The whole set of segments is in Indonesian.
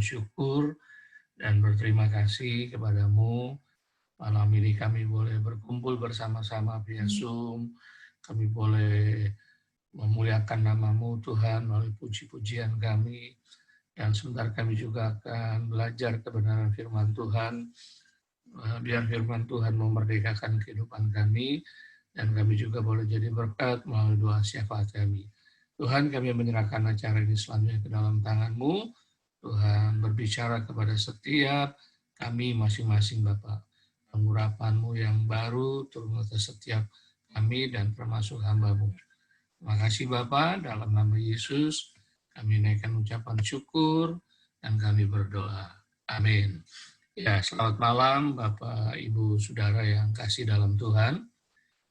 syukur dan berterima kasih kepadamu. Malam ini kami boleh berkumpul bersama-sama via Zoom. Kami boleh memuliakan nama-Mu Tuhan melalui puji-pujian kami. Dan sebentar kami juga akan belajar kebenaran firman Tuhan. Biar firman Tuhan memerdekakan kehidupan kami. Dan kami juga boleh jadi berkat melalui doa syafaat kami. Tuhan, kami menyerahkan acara ini selanjutnya ke dalam tangan-Mu. Tuhan berbicara kepada setiap kami masing-masing Bapak. Pengurapan-Mu yang baru turun atas setiap kami dan termasuk hamba-Mu. Terima kasih Bapak, dalam nama Yesus kami naikkan ucapan syukur dan kami berdoa. Amin. Ya, selamat malam Bapak, Ibu, Saudara yang kasih dalam Tuhan.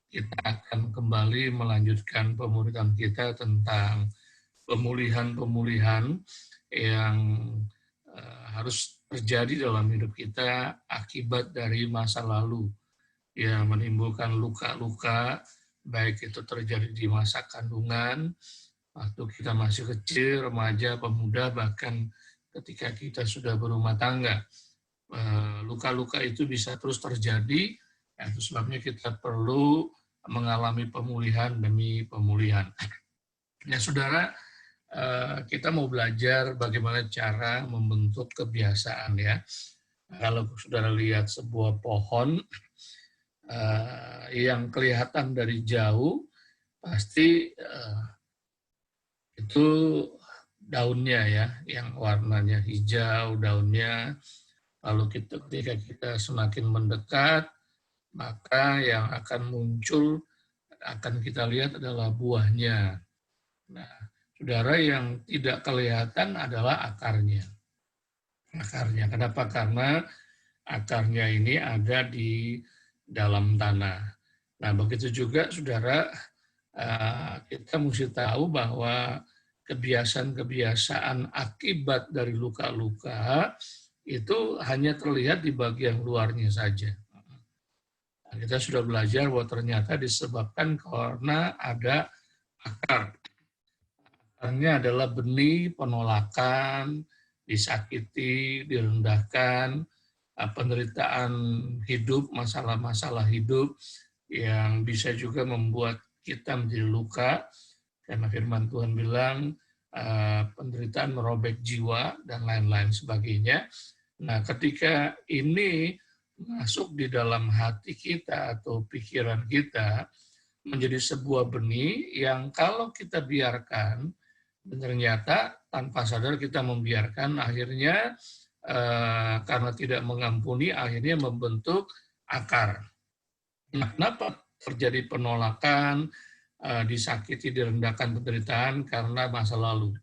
Kita akan kembali melanjutkan pemuridan kita tentang pemulihan-pemulihan yang harus terjadi dalam hidup kita akibat dari masa lalu yang menimbulkan luka-luka, baik itu terjadi di masa kandungan, waktu kita masih kecil, remaja, pemuda, bahkan ketika kita sudah berumah tangga. Luka-luka itu bisa terus terjadi, itu sebabnya kita perlu mengalami pemulihan demi pemulihan. Ya, Saudara, kita mau belajar bagaimana cara membentuk kebiasaan ya. Kalau Saudara lihat sebuah pohon yang kelihatan dari jauh, pasti itu daunnya ya, yang warnanya hijau daunnya. Lalu ketika kita semakin mendekat, maka yang akan muncul, akan kita lihat adalah buahnya. Nah, Saudara, yang tidak kelihatan adalah akarnya. Akarnya, kenapa? Karena akarnya ini ada di dalam tanah. Nah, begitu juga, Saudara, kita mesti tahu bahwa kebiasaan-kebiasaan akibat dari luka-luka itu hanya terlihat di bagian luarnya saja. Kita sudah belajar bahwa ternyata disebabkan karena ada akar. Akarnya adalah benih penolakan, disakiti, direndahkan, penderitaan hidup, masalah-masalah hidup yang bisa juga membuat kita menjadi luka. Karena firman Tuhan bilang penderitaan merobek jiwa dan lain-lain sebagainya. Nah, ketika ini masuk di dalam hati kita atau pikiran kita menjadi sebuah benih yang kalau kita biarkan, ternyata tanpa sadar kita membiarkan, akhirnya karena tidak mengampuni, akhirnya membentuk akar. Nah, kenapa terjadi penolakan, disakiti, direndahkan, penderitaan? Karena masa lalu.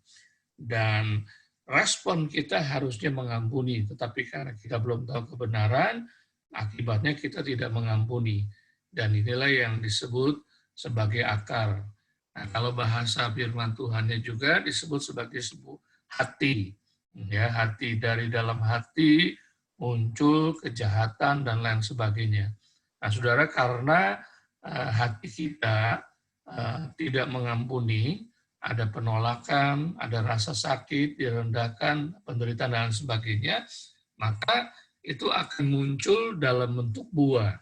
Dan respon kita harusnya mengampuni, tetapi karena kita belum tahu kebenaran, akibatnya kita tidak mengampuni. Dan inilah yang disebut sebagai akar. Nah, kalau bahasa firman Tuhannya juga disebut sebagai sebuah hati. Ya, hati, dari dalam hati muncul kejahatan dan lain sebagainya. Nah, Saudara, karena hati kita tidak mengampuni, ada penolakan, ada rasa sakit, direndahkan, penderitaan dan sebagainya, maka itu akan muncul dalam bentuk buah.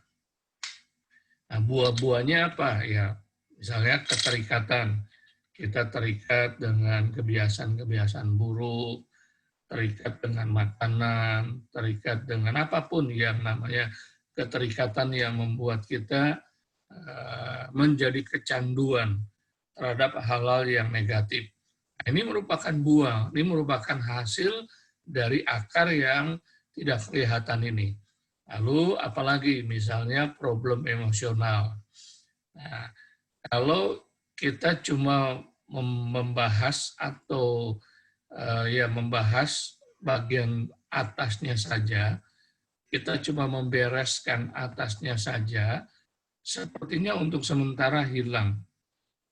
Nah, buah-buahnya apa? Ya, misalnya keterikatan. Kita terikat dengan kebiasaan-kebiasaan buruk, terikat dengan makanan, terikat dengan apapun yang namanya keterikatan yang membuat kita menjadi kecanduan terhadap hal-hal yang negatif. Nah, ini merupakan buah, ini merupakan hasil dari akar yang tidak kelihatan ini. Lalu apalagi misalnya problem emosional. Nah, kalau kita cuma membahas atau membahas bagian atasnya saja, kita cuma membereskan atasnya saja, sepertinya untuk sementara hilang.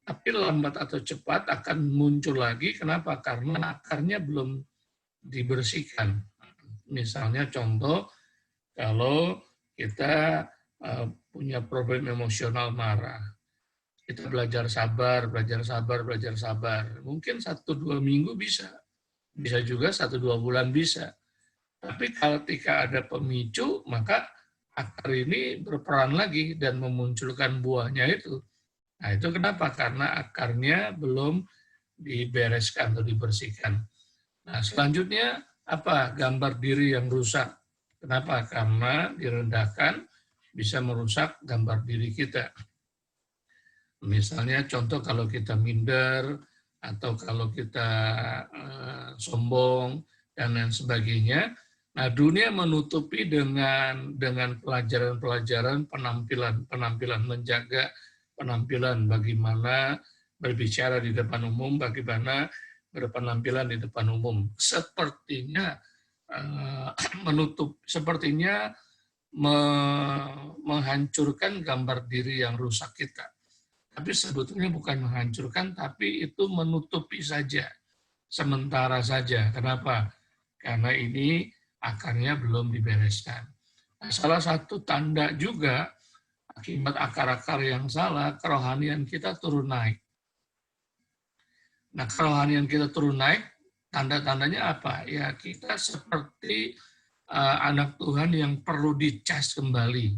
Tapi lambat atau cepat akan muncul lagi. Kenapa? Karena akarnya belum dibersihkan. Misalnya contoh, kalau kita punya problem emosional, marah, kita belajar sabar. Mungkin 1-2 minggu bisa. Bisa juga 1-2 bulan bisa. Tapi ketika ada pemicu, maka akar ini berperan lagi dan memunculkan buahnya itu. Nah, itu kenapa? Karena akarnya belum dibereskan atau dibersihkan. Nah, selanjutnya apa? Gambar diri yang rusak. Kenapa? Karena direndahkan bisa merusak gambar diri kita. Misalnya contoh kalau kita minder atau kalau kita sombong dan lain sebagainya. Nah, dunia menutupi dengan pelajaran-pelajaran penampilan menjaga penampilan, bagaimana berbicara di depan umum, bagaimana berpenampilan di depan umum. Sepertinya sepertinya menghancurkan gambar diri yang rusak kita. Tapi sebetulnya bukan menghancurkan, tapi itu menutupi saja, sementara saja. Kenapa? Karena ini akarnya belum dibereskan. Nah, salah satu tanda juga akibat akar-akar yang salah, kerohanian kita turun naik. Nah, kerohanian kita turun naik, tanda-tandanya apa? Ya, kita seperti anak Tuhan yang perlu dicas kembali.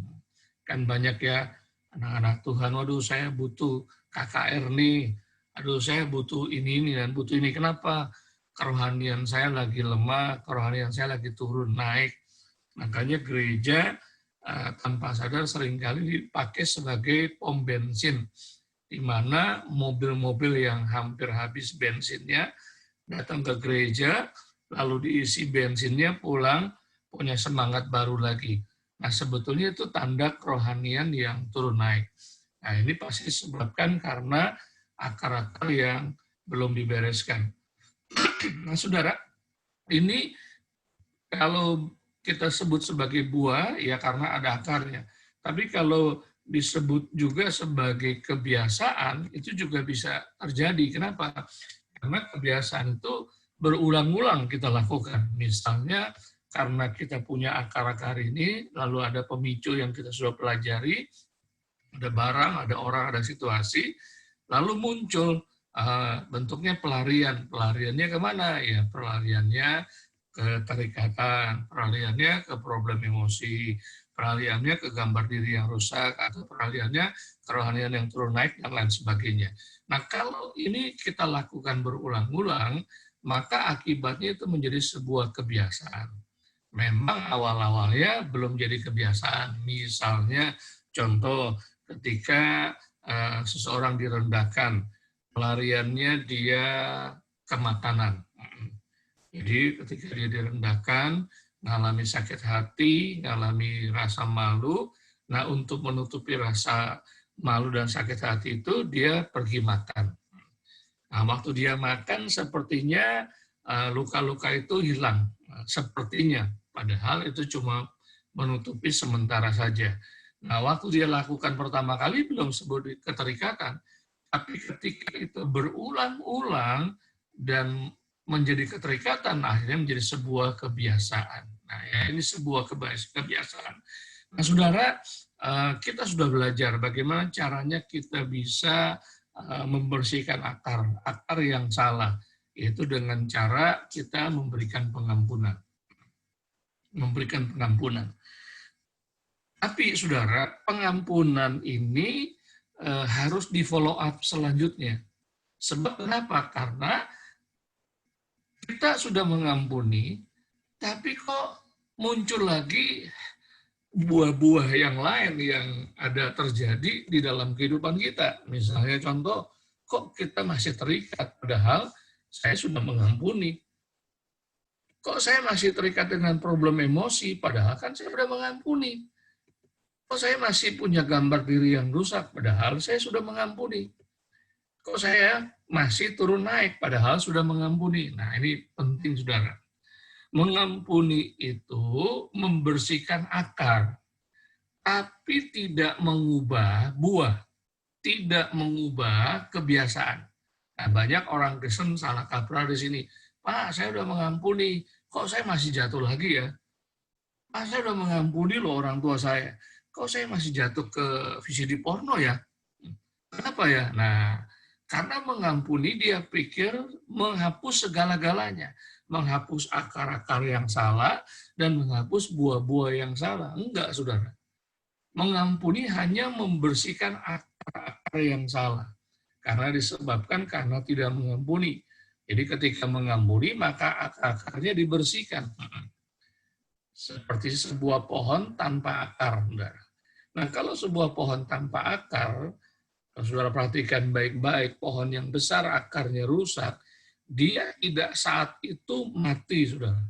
Kan banyak ya anak-anak Tuhan, waduh saya butuh KKR nih, aduh saya butuh ini dan butuh ini. Kenapa? Kerohanian saya lagi lemah, kerohanian saya lagi turun naik. Makanya gereja tanpa sadar seringkali dipakai sebagai pom bensin, di mana mobil-mobil yang hampir habis bensinnya datang ke gereja, lalu diisi bensinnya, pulang, punya semangat baru lagi. Nah, sebetulnya itu tanda kerohanian yang turun naik. Nah, ini pasti disebabkan karena akar-akar yang belum dibereskan. Nah, saudara, ini kalau kita sebut sebagai buah, ya karena ada akarnya. Tapi kalau disebut juga sebagai kebiasaan, itu juga bisa terjadi. Kenapa? Karena kebiasaan itu berulang-ulang kita lakukan. Misalnya, karena kita punya akar-akar ini, lalu ada pemicu yang kita sudah pelajari, ada barang, ada orang, ada situasi, lalu muncul bentuknya pelarian. Pelariannya kemana? Ya, pelariannya keterikatan, peralihannya ke problem emosi, peralihannya ke gambar diri yang rusak, atau peralihannya kerohanian yang turun naik, dan lain sebagainya. Nah, kalau ini kita lakukan berulang-ulang, maka akibatnya itu menjadi sebuah kebiasaan. Memang awal-awalnya belum jadi kebiasaan. Misalnya, contoh ketika seseorang direndahkan, pelariannya dia ke makanan. Jadi ketika dia direndahkan, mengalami sakit hati, mengalami rasa malu, nah untuk menutupi rasa malu dan sakit hati itu, dia pergi makan. Nah, waktu dia makan, sepertinya luka-luka itu hilang, sepertinya. Padahal itu cuma menutupi sementara saja. Nah, waktu dia lakukan pertama kali, belum sebut keterikatan. Tapi ketika itu berulang-ulang dan menjadi keterikatan, akhirnya menjadi sebuah kebiasaan. Nah, ya, ini sebuah kebiasaan. Nah, saudara, kita sudah belajar bagaimana caranya kita bisa membersihkan akar yang salah, yaitu dengan cara kita memberikan pengampunan. Memberikan pengampunan. Tapi, saudara, pengampunan ini harus di-follow up selanjutnya. Sebab kenapa? Karena kita sudah mengampuni, tapi kok muncul lagi buah-buah yang lain yang ada terjadi di dalam kehidupan kita. Misalnya contoh, kok kita masih terikat, padahal saya sudah mengampuni. Kok saya masih terikat dengan problem emosi, padahal kan saya sudah mengampuni. Kok saya masih punya gambar diri yang rusak, padahal saya sudah mengampuni. Kok saya masih turun naik, padahal sudah mengampuni. Nah, ini penting, saudara. Mengampuni itu membersihkan akar, tapi tidak mengubah buah, tidak mengubah kebiasaan. Nah, banyak orang Kristen salah kaprah di sini. Pak, saya sudah mengampuni, kok saya masih jatuh lagi ya? Pak, saya sudah mengampuni loh orang tua saya. Kok saya masih jatuh ke VCD porno ya? Kenapa ya? Nah, Karena mengampuni dia pikir menghapus segala-galanya. Menghapus akar-akar yang salah dan menghapus buah-buah yang salah. Enggak, saudara. Mengampuni hanya membersihkan akar-akar yang salah. Karena disebabkan karena tidak mengampuni. Jadi ketika mengampuni, maka akar-akarnya dibersihkan. Seperti sebuah pohon tanpa akar, saudara. Nah, kalau sebuah pohon tanpa akar, kalau saudara perhatikan baik-baik, pohon yang besar akarnya rusak, dia tidak saat itu mati, saudara.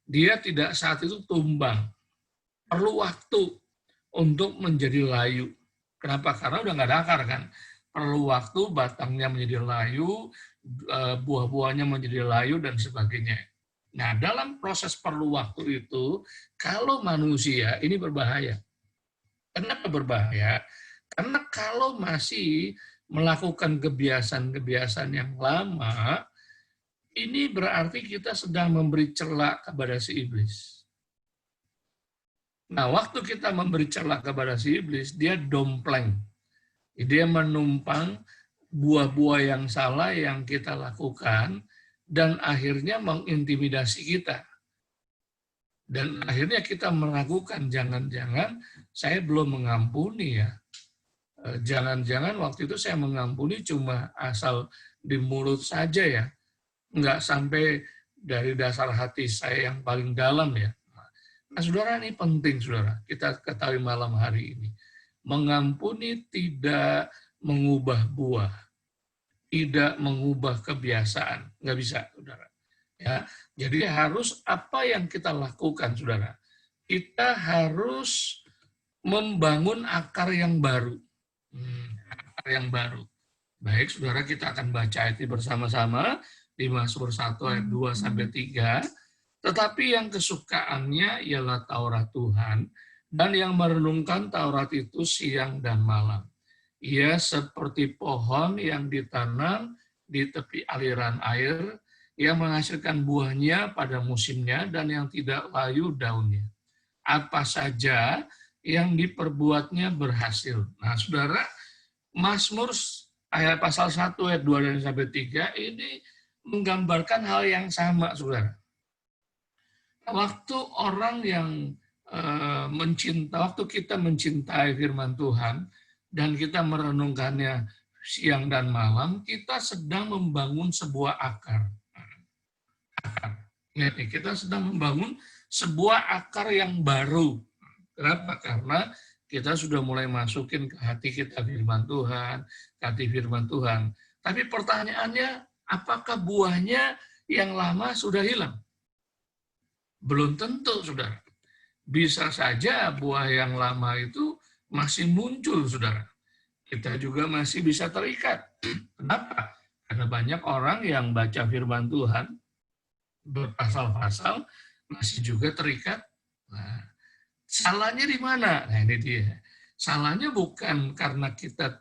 Dia tidak saat itu tumbang. Perlu waktu untuk menjadi layu. Kenapa? Karena udah nggak ada akar kan. Perlu waktu, batangnya menjadi layu, buah-buahnya menjadi layu, dan sebagainya. Nah, dalam proses perlu waktu itu, kalau manusia, ini berbahaya. Kenapa berbahaya? Karena kalau masih melakukan kebiasaan-kebiasaan yang lama, ini berarti kita sedang memberi celah kepada si iblis. Nah, waktu kita memberi celah kepada si iblis, dia dompleng. Dia menumpang buah-buah yang salah yang kita lakukan, dan akhirnya mengintimidasi kita. Dan akhirnya kita meragukan, jangan-jangan saya belum mengampuni ya. Jangan-jangan waktu itu saya mengampuni cuma asal di mulut saja ya. Enggak sampai dari dasar hati saya yang paling dalam ya. Nah, saudara, ini penting, saudara. Kita ketahui malam hari ini. Mengampuni tidak mengubah buah. Tidak mengubah kebiasaan. Enggak bisa, saudara. Ya, jadi harus apa yang kita lakukan, saudara? Kita harus membangun akar yang baru. Akar yang baru. Baik, saudara, kita akan baca ayat bersama-sama di Mazmur 1 ayat 2 sampai 3. Tetapi yang kesukaannya ialah Taurat Tuhan, dan yang merenungkan Taurat itu siang dan malam. Ia seperti pohon yang ditanam di tepi aliran air, yang menghasilkan buahnya pada musimnya dan yang tidak layu daunnya. Apa saja yang diperbuatnya berhasil. Nah, saudara, Mazmur ayat pasal 1 ayat 2 dan sampai 3 ini menggambarkan hal yang sama, saudara. Waktu orang yang waktu kita mencintai firman Tuhan dan kita merenungkannya siang dan malam, kita sedang membangun sebuah akar. Kita sedang membangun sebuah akar yang baru. Kenapa? Karena kita sudah mulai masukin ke hati kita firman Tuhan, ke hati firman Tuhan. Tapi pertanyaannya, apakah buahnya yang lama sudah hilang? Belum tentu, saudara. Bisa saja buah yang lama itu masih muncul, saudara. Kita juga masih bisa terikat. Kenapa? Karena banyak orang yang baca firman Tuhan, berpasal-pasal, masih juga terikat. Nah, salahnya di mana? Nah, ini dia. Salahnya bukan karena kita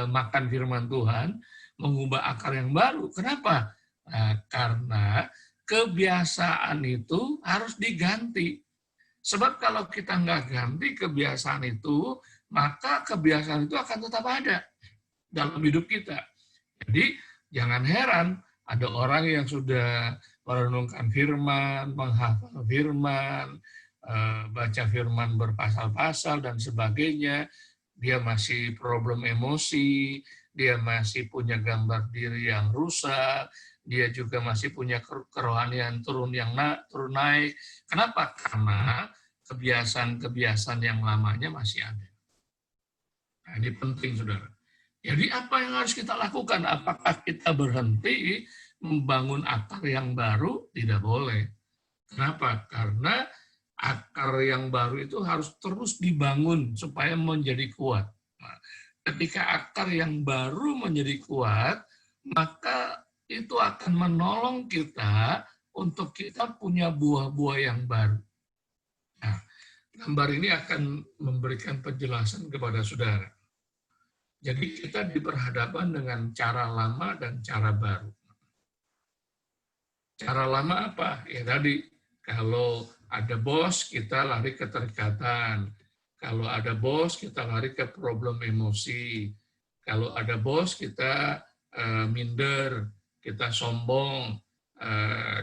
makan firman Tuhan, mengubah akar yang baru. Kenapa? Nah, karena kebiasaan itu harus diganti. Sebab kalau kita nggak ganti kebiasaan itu, maka kebiasaan itu akan tetap ada dalam hidup kita. Jadi jangan heran ada orang yang sudah merenungkan firman, menghafal firman, baca firman berpasal-pasal dan sebagainya, dia masih problem emosi, dia masih punya gambar diri yang rusak, dia juga masih punya kerohanian turun naik. Kenapa? Karena kebiasaan-kebiasaan yang lamanya masih ada. Nah, ini penting, saudara. Jadi apa yang harus kita lakukan? Apakah kita berhenti membangun akar yang baru? Tidak boleh. Kenapa? Karena akar yang baru itu harus terus dibangun supaya menjadi kuat. Nah, ketika akar yang baru menjadi kuat, maka itu akan menolong kita untuk kita punya buah-buah yang baru. Nah, gambar ini akan memberikan penjelasan kepada saudara. Jadi kita diperhadapkan dengan cara lama dan cara baru. Cara lama apa? Ya tadi, kalau ada bos, kita lari ke keterikatan. Kalau ada bos, kita lari ke problem emosi. Kalau ada bos, kita minder, kita sombong,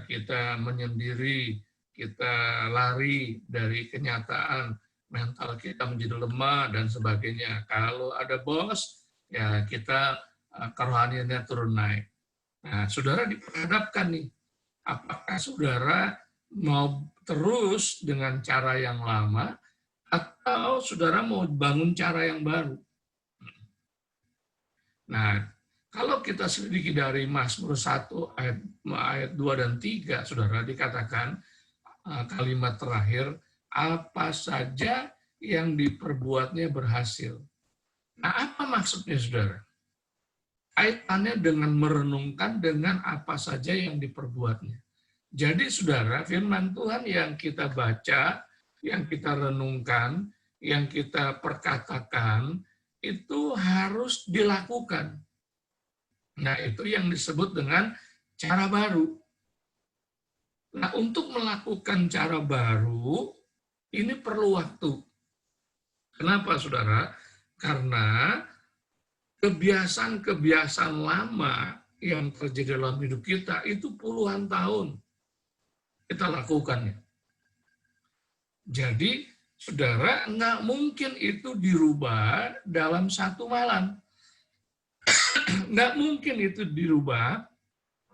kita menyendiri, kita lari dari kenyataan, mental kita menjadi lemah dan sebagainya. Kalau ada bos, ya kita kerohaniannya turun naik. Nah, saudara diperhadapkan nih, apakah saudara mau terus dengan cara yang lama atau saudara mau bangun cara yang baru? Nah, kalau kita selidiki dari Mazmur 1 ayat 2 dan 3, saudara, dikatakan kalimat terakhir, apa saja yang diperbuatnya berhasil. Nah, apa maksudnya, saudara? Kaitannya dengan merenungkan dengan apa saja yang diperbuatnya. Jadi, saudara, firman Tuhan yang kita baca, yang kita renungkan, yang kita perkatakan, itu harus dilakukan. Nah, itu yang disebut dengan cara baru. Nah, untuk melakukan cara baru, ini perlu waktu. Kenapa, saudara? Karena kebiasaan-kebiasaan lama yang terjadi dalam hidup kita itu puluhan tahun kita lakukannya. Jadi, saudara, nggak mungkin itu dirubah dalam satu malam. Nggak mungkin itu dirubah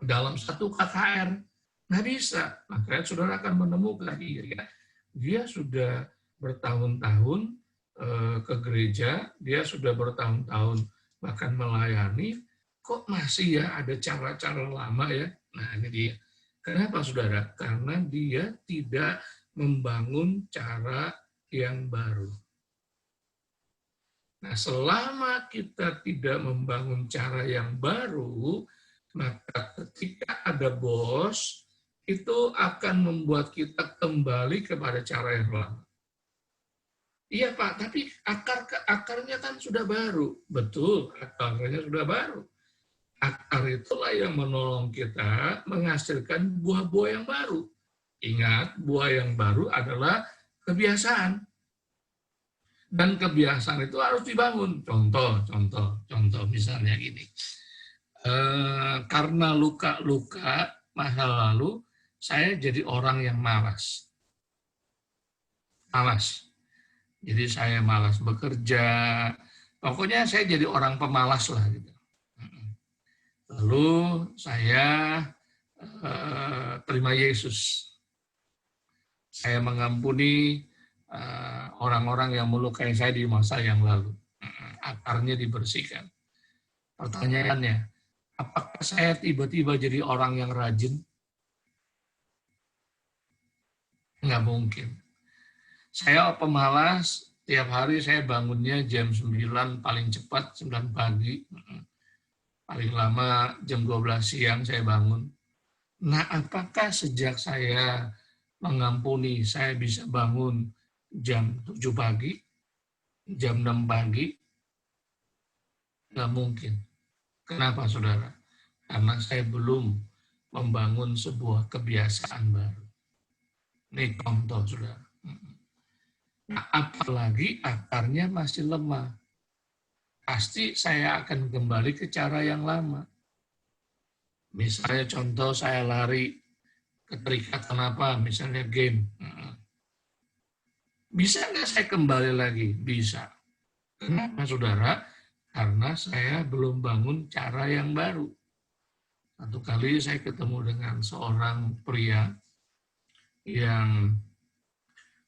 dalam satu KKR. Nggak bisa. Makanya saudara akan menemukan dia sudah bertahun-tahun ke gereja, dia sudah bertahun-tahun bahkan melayani, kok masih ya ada cara-cara lama ya? Nah, ini dia. Kenapa, saudara? Karena dia tidak membangun cara yang baru. Nah, selama kita tidak membangun cara yang baru, maka ketika ada bos, itu akan membuat kita kembali kepada cara yang lama. Iya, Pak, tapi akarnya kan sudah baru. Betul, akarnya sudah baru. Akar itulah yang menolong kita menghasilkan buah-buah yang baru. Ingat, buah yang baru adalah kebiasaan. Dan kebiasaan itu harus dibangun. Contoh misalnya gini. Karena luka-luka masa lalu, saya jadi orang yang malas. Jadi saya malas bekerja. Pokoknya saya jadi orang pemalas lah gitu. Lalu saya terima Yesus. Saya mengampuni orang-orang yang melukai saya di masa yang lalu. Akarnya dibersihkan. Pertanyaannya, apakah saya tiba-tiba jadi orang yang rajin? Nggak mungkin. Saya pemalas, tiap hari saya bangunnya jam 9, paling cepat 9 pagi. Paling lama jam 12 siang saya bangun. Nah, apakah sejak saya mengampuni, saya bisa bangun jam 7 pagi, jam 6 pagi? Nggak mungkin. Kenapa, saudara? Karena saya belum membangun sebuah kebiasaan baru. Ini contoh, saudara. Nah, apalagi akarnya masih lemah. Pasti saya akan kembali ke cara yang lama. Misalnya contoh saya lari keterikatan apa, misalnya game. Bisa nggak saya kembali lagi? Bisa. Kenapa, saudara? Karena saya belum bangun cara yang baru. Satu kali saya ketemu dengan seorang pria yang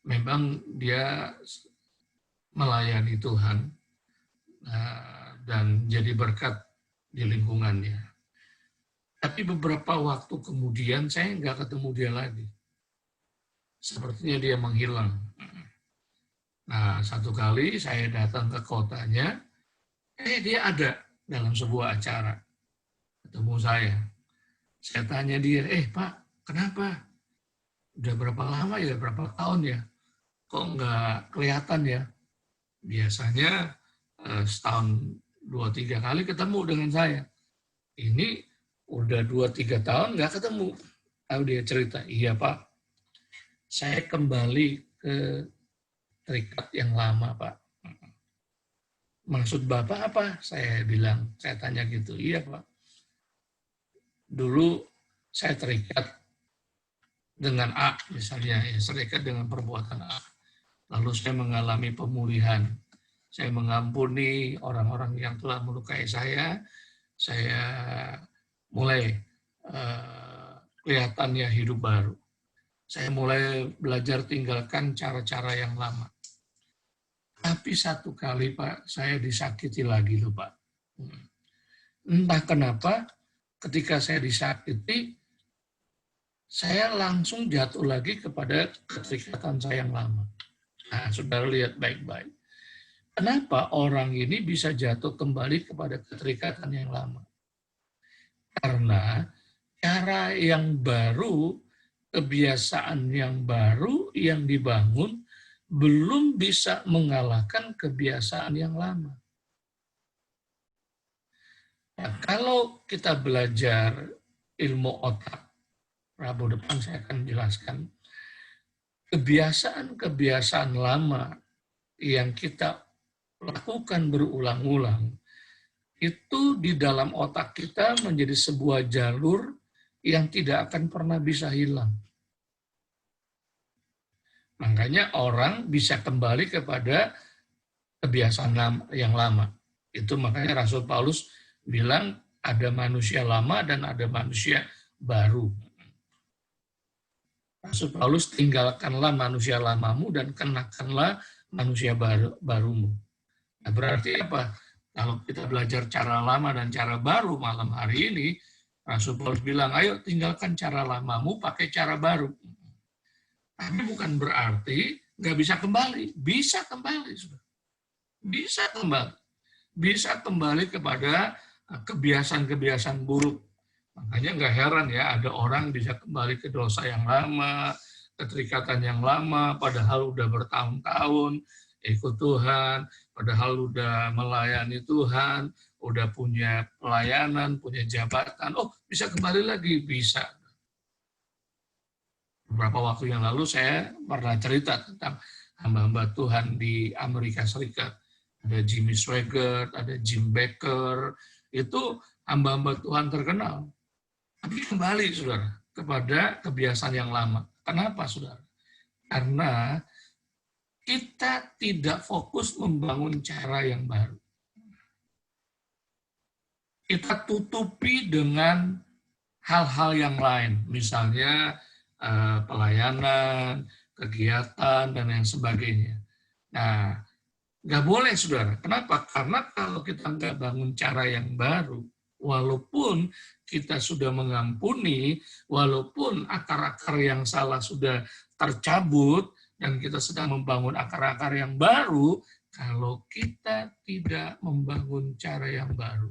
memang dia melayani Tuhan dan jadi berkat di lingkungannya. Tapi beberapa waktu kemudian saya nggak ketemu dia lagi. Sepertinya dia menghilang. Nah, satu kali saya datang ke kotanya, dia ada dalam sebuah acara. Ketemu saya. Saya tanya dia, Pak, kenapa? Udah berapa lama ya, berapa tahun ya? Kok nggak kelihatan ya? Biasanya setahun 2-3 kali ketemu dengan saya. Ini udah 2-3 tahun nggak ketemu. Lalu dia cerita, iya Pak, saya kembali ke terikat yang lama Pak. Maksud Bapak apa? Saya bilang, saya tanya gitu, iya Pak. dulu saya terikat dengan A, misalnya, ya, terikat dengan perbuatan A. Lalu saya mengalami pemulihan. Saya mengampuni orang-orang yang telah melukai saya mulai kelihatannya hidup baru. Saya mulai belajar tinggalkan cara-cara yang lama. Tapi satu kali, Pak, saya disakiti lagi loh, Pak. Entah kenapa, ketika saya disakiti, saya langsung jatuh lagi kepada keterikatan saya yang lama. Nah, saudara lihat baik-baik. Kenapa orang ini bisa jatuh kembali kepada keterikatan yang lama? Karena cara yang baru, kebiasaan yang baru yang dibangun belum bisa mengalahkan kebiasaan yang lama. Nah, kalau kita belajar ilmu otak, Rabu depan saya akan jelaskan, kebiasaan-kebiasaan lama yang kita lakukan berulang-ulang, itu di dalam otak kita menjadi sebuah jalur yang tidak akan pernah bisa hilang. Makanya orang bisa kembali kepada kebiasaan yang lama. Itu makanya Rasul Paulus bilang ada manusia lama dan ada manusia baru. Rasul Paulus, tinggalkanlah manusia lamamu dan kenakanlah manusia barumu. Nah, berarti apa? Kalau kita belajar cara lama dan cara baru malam hari ini, Rasul Paulus bilang, ayo tinggalkan cara lamamu, pakai cara baru. Tapi bukan berarti nggak bisa kembali. Bisa kembali. Bisa kembali. Bisa kembali kepada kebiasaan-kebiasaan buruk. Makanya nggak heran ya, ada orang bisa kembali ke dosa yang lama, keterikatan yang lama, padahal udah bertahun-tahun ikut Tuhan, padahal udah melayani Tuhan, udah punya pelayanan, punya jabatan, oh bisa kembali lagi, bisa. Beberapa waktu yang lalu saya pernah cerita tentang hamba-hamba Tuhan di Amerika Serikat. Ada Jimmy Swaggart, ada Jim Baker, itu hamba-hamba Tuhan terkenal. Tapi kembali, saudara, kepada kebiasaan yang lama. Kenapa, saudara? Karena kita tidak fokus membangun cara yang baru. Kita tutupi dengan hal-hal yang lain, misalnya pelayanan, kegiatan, dan yang sebagainya. Nah, nggak boleh, saudara. Kenapa? Karena kalau kita nggak bangun cara yang baru, walaupun kita sudah mengampuni, walaupun akar-akar yang salah sudah tercabut, dan kita sedang membangun akar-akar yang baru, kalau kita tidak membangun cara yang baru.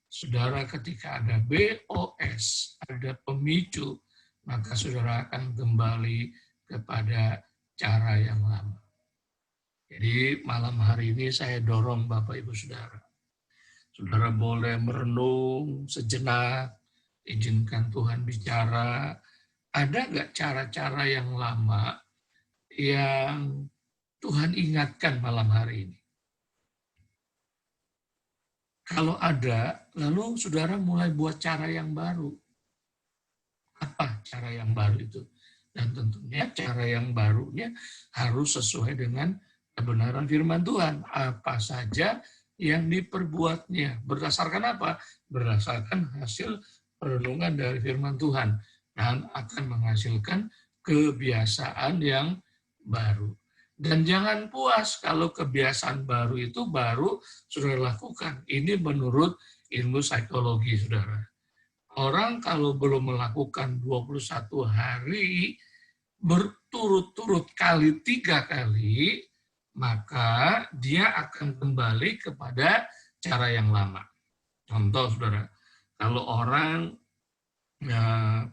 Saudara, ketika ada BOS, ada pemicu, maka saudara akan kembali kepada cara yang lama. Jadi malam hari ini saya dorong Bapak Ibu Saudara. Saudara boleh merenung sejenak, izinkan Tuhan bicara. Ada nggak cara-cara yang lama yang Tuhan ingatkan malam hari ini? Kalau ada, lalu saudara mulai buat cara yang baru. Apa cara yang baru itu? Dan tentunya cara yang barunya harus sesuai dengan kebenaran firman Tuhan. Apa saja yang diperbuatnya. Berdasarkan apa? Berdasarkan hasil perenungan dari firman Tuhan. Dan akan menghasilkan kebiasaan yang baru. Dan jangan puas kalau kebiasaan baru itu baru saudara lakukan. Ini menurut ilmu psikologi, saudara. Orang kalau belum melakukan 21 hari berturut-turut kali 3 kali, maka dia akan kembali kepada cara yang lama. Contoh, saudara, kalau orang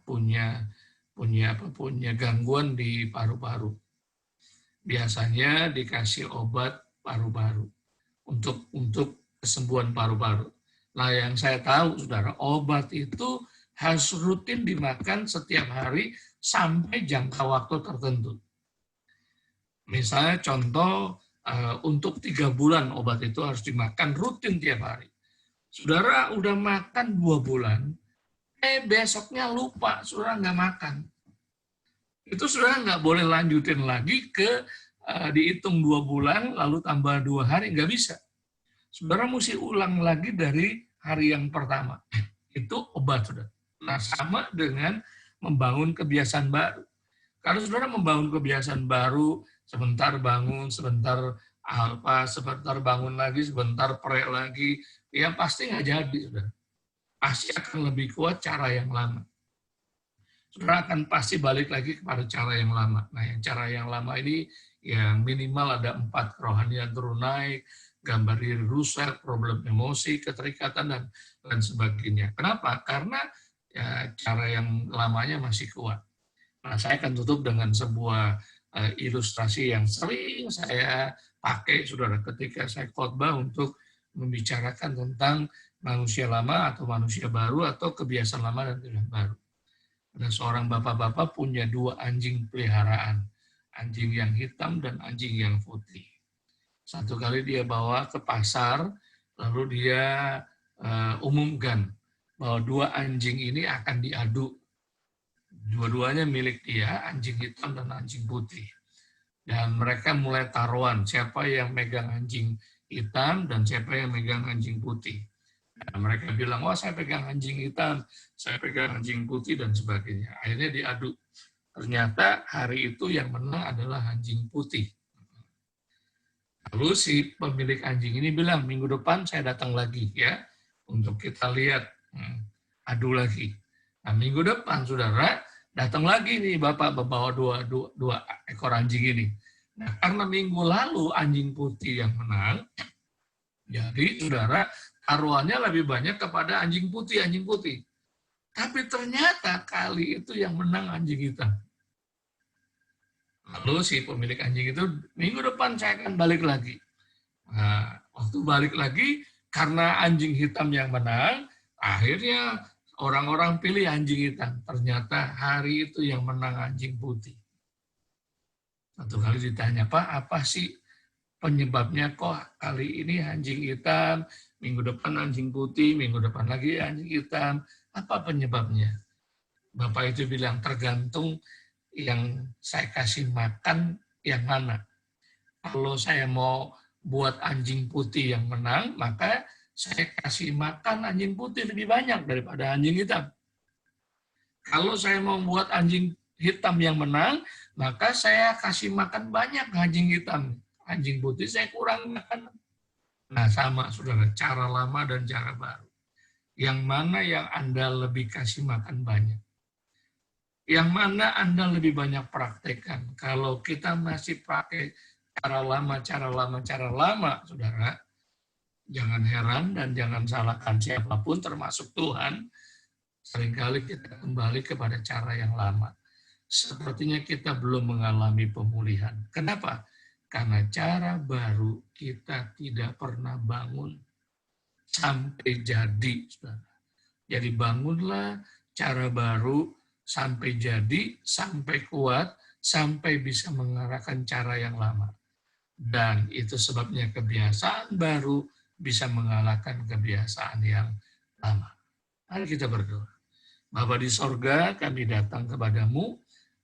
punya gangguan di paru-paru, biasanya dikasih obat paru-paru untuk kesembuhan paru-paru. Nah, yang saya tahu, saudara, obat itu harus rutin dimakan setiap hari sampai jangka waktu tertentu. Misalnya contoh, untuk 3 bulan obat itu harus dimakan rutin tiap hari. Saudara udah makan 2 bulan, Besoknya lupa, saudara nggak makan. Itu saudara nggak boleh lanjutin lagi ke dihitung 2 bulan, lalu tambah 2 hari, nggak bisa. Saudara mesti ulang lagi dari hari yang pertama. Itu obat, saudara. Nah, sama dengan membangun kebiasaan baru. Kalau saudara membangun kebiasaan baru, sebentar bangun, sebentar sebentar bangun lagi, sebentar prek lagi, ya pasti nggak jadi, saudara. Pasti akan lebih kuat cara yang lama. Saudara akan pasti balik lagi kepada cara yang lama. Nah, yang cara yang lama ini yang minimal ada 4 kerohanian turun naik, gambar diri rusak, problem emosi, keterikatan, dan lain sebagainya. Kenapa? Karena ya, cara yang lamanya masih kuat. Nah, saya akan tutup dengan sebuah ilustrasi yang sering saya pakai, saudara, ketika saya khotbah untuk membicarakan tentang manusia lama atau manusia baru atau kebiasaan lama dan kebiasaan baru. Ada seorang bapak-bapak punya 2 anjing peliharaan, anjing yang hitam dan anjing yang putih. Satu kali dia bawa ke pasar, lalu dia umumkan bahwa 2 anjing ini akan diadu. Dua-duanya milik dia, anjing hitam dan anjing putih. Dan mereka mulai taruhan, siapa yang megang anjing hitam dan siapa yang megang anjing putih. Nah, mereka bilang, wah saya pegang anjing hitam, saya pegang anjing putih, dan sebagainya. Akhirnya diadu. Ternyata hari itu yang menang adalah anjing putih. Lalu si pemilik anjing ini bilang, minggu depan saya datang lagi ya, untuk kita lihat, adu lagi. Nah, minggu depan, saudara, datang lagi nih bapak membawa dua ekor anjing ini. Nah, karena minggu lalu anjing putih yang menang, jadi saudara, taruhannya lebih banyak kepada anjing putih. Tapi ternyata kali itu yang menang anjing hitam. Lalu si pemilik anjing itu, minggu depan saya akan balik lagi. Nah, waktu balik lagi, karena anjing hitam yang menang, akhirnya orang-orang pilih anjing hitam. Ternyata hari itu yang menang anjing putih. Satu kali ditanya, Pak, apa sih penyebabnya kok kali ini anjing hitam, minggu depan anjing putih, minggu depan lagi anjing hitam. Apa penyebabnya? Bapak itu bilang, tergantung yang saya kasih makan yang mana. Kalau saya mau buat anjing putih yang menang, maka saya kasih makan anjing putih lebih banyak daripada anjing hitam. Kalau saya mau buat anjing hitam yang menang, maka saya kasih makan banyak anjing hitam. Anjing putih saya kurang makan. Nah, sama, saudara, cara lama dan cara baru. Yang mana yang Anda lebih kasih makan banyak? Yang mana Anda lebih banyak praktekkan? Kalau kita masih pakai cara lama, saudara, jangan heran dan jangan salahkan siapapun, termasuk Tuhan, seringkali kita kembali kepada cara yang lama. Sepertinya kita belum mengalami pemulihan. Kenapa? Karena cara baru kita tidak pernah bangun sampai jadi, saudara. Jadi bangunlah cara baru sampai jadi, sampai kuat, sampai bisa mengarahkan cara yang lama. Dan itu sebabnya kebiasaan baru bisa mengalahkan kebiasaan yang lama. Mari kita berdoa. Bapa di sorga, kami datang kepadamu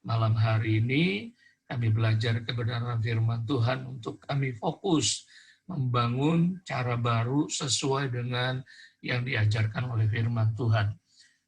malam hari ini. Kami belajar kebenaran firman Tuhan untuk kami fokus membangun cara baru sesuai dengan yang diajarkan oleh firman Tuhan.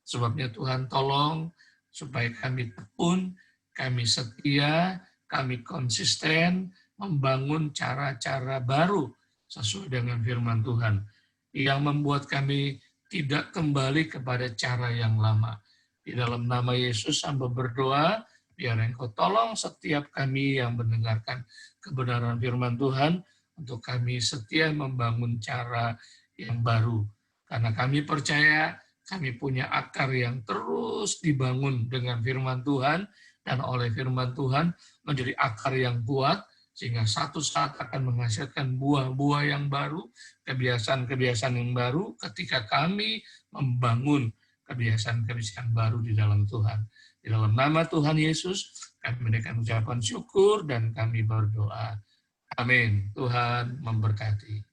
Sebabnya Tuhan tolong supaya kami tekun, kami setia, kami konsisten membangun cara-cara baru sesuai dengan firman Tuhan yang membuat kami tidak kembali kepada cara yang lama. Di dalam nama Yesus hamba berdoa, biar Engkau tolong setiap kami yang mendengarkan kebenaran firman Tuhan untuk kami setia membangun cara yang baru. Karena kami percaya kami punya akar yang terus dibangun dengan firman Tuhan, dan oleh firman Tuhan menjadi akar yang kuat, sehingga satu saat akan menghasilkan buah-buah yang baru, kebiasaan-kebiasaan yang baru ketika kami membangun kebiasaan-kebiasaan baru di dalam Tuhan. Di dalam nama Tuhan Yesus, kami memberikan ucapan syukur dan kami berdoa. Amin. Tuhan memberkati.